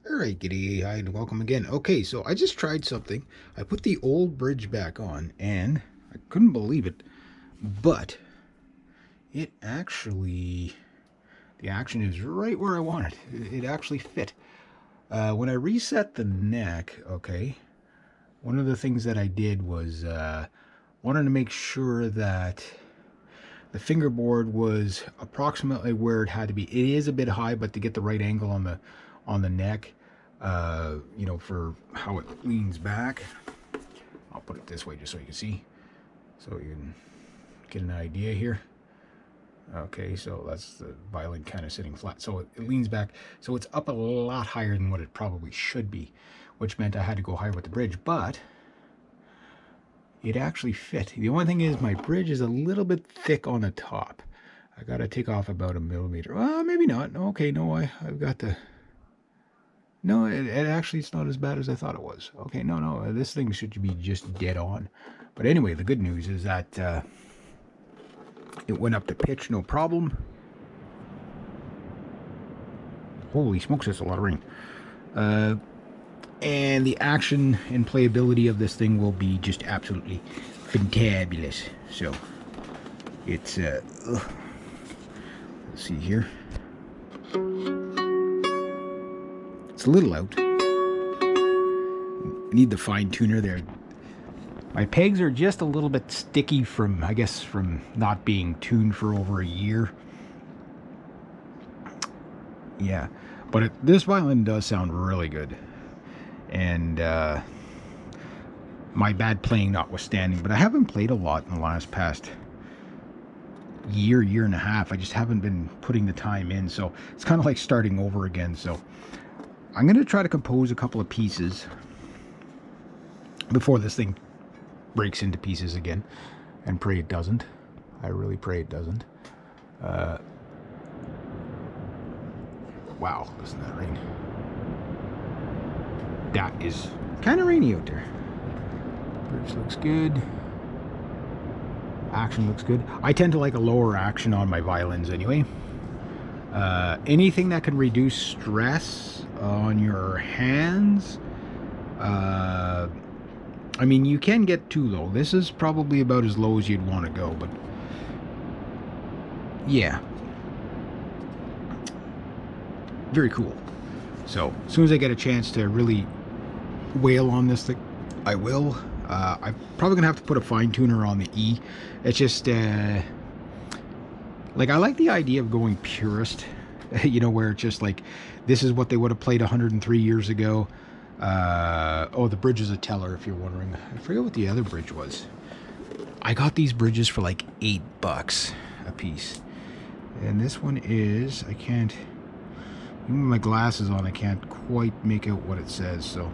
Alright, giddy, hi, and welcome again. Okay, so I just tried something. I put the old bridge back on, and I couldn't believe it, but it actually, the action is right where I want it. It actually fit. When I reset the neck, okay, one of the things that I did was wanted to make sure that the fingerboard was approximately where it had to be. It is a bit high, but to get the right angle on the neck, you know, for how it leans back. I'll put it this way just so you can see, so you can get an idea here. Okay, so that's the violin kind of sitting flat. So it leans back, so it's up a lot higher than what it probably should be, which meant I had to go higher with the bridge, but it actually fit. The only thing is my bridge is a little bit thick on the top. I got to take off about a millimeter. Well, maybe not. Okay, no, I've got the... No, it actually, it's not as bad as I thought it was. Okay, no, this thing should be just dead on. But anyway, the good news is that it went up to pitch, no problem. Holy smokes, that's a lot of rain. And the action and playability of this thing will be just absolutely fantabulous. So, it's, let's see here. It's a little out. Need the fine tuner there. My pegs are just a little bit sticky from, I guess, from not being tuned for over a year. Yeah, but this violin does sound really good. And my bad playing notwithstanding, but I haven't played a lot in the past year and a half. I just haven't been putting the time in, so it's kind of like starting over again. So I'm going to try to compose a couple of pieces before this thing breaks into pieces again, and pray it doesn't. I really pray it doesn't. Wow, listen to that rain. That is kind of rainy out there. Bridge looks good. Action looks good. I tend to like a lower action on my violins anyway. Anything that can reduce stress on your hands. I mean, you can get too low. This is probably about as low as you'd want to go, but yeah. Very cool. So, as soon as I get a chance to really wail on this thing, I will. I'm probably going to have to put a fine tuner on the E. It's just, like, I like the idea of going purist, you know, where it's just like, this is what they would have played 103 years ago. Oh, the bridge is a Teller, if you're wondering. I forget what the other bridge was. I got these bridges for like $8 a piece. And this one is, I can't, even with my glasses on, I can't quite make out what it says. So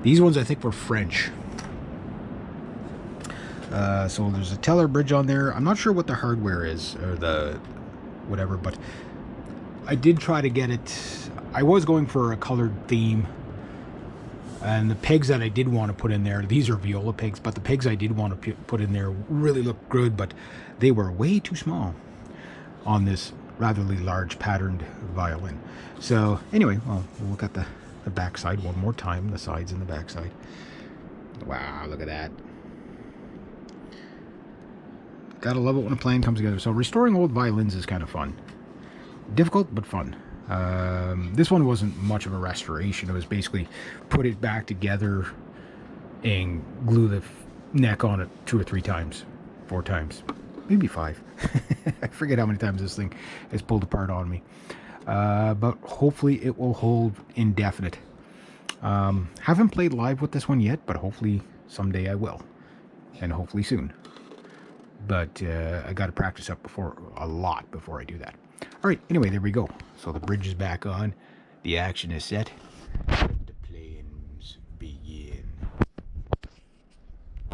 these ones I think were French. So there's a Teller bridge on there. I'm not sure what the hardware is, or the whatever, but I did try to get it. I was going for a colored theme, and the pegs that I did want to put in there, these are viola pegs, but the pegs I did want to put in there really looked good, but they were way too small on this rather large patterned violin. So anyway, well, we'll look at the back side one more time, the sides and the back side. Wow, look at that. Gotta love it when a plan comes together. So restoring old violins is kind of fun. Difficult, but fun. This one wasn't much of a restoration. It was basically put it back together and glue the neck on it 2 or 3 times, 4 times, maybe 5. I forget how many times this thing is pulled apart on me. But hopefully it will hold indefinite. Haven't played live with this one yet, but hopefully someday I will, and hopefully soon. But I got to practice up a lot before I do that. All right, anyway, there we go. So the bridge is back on. The action is set.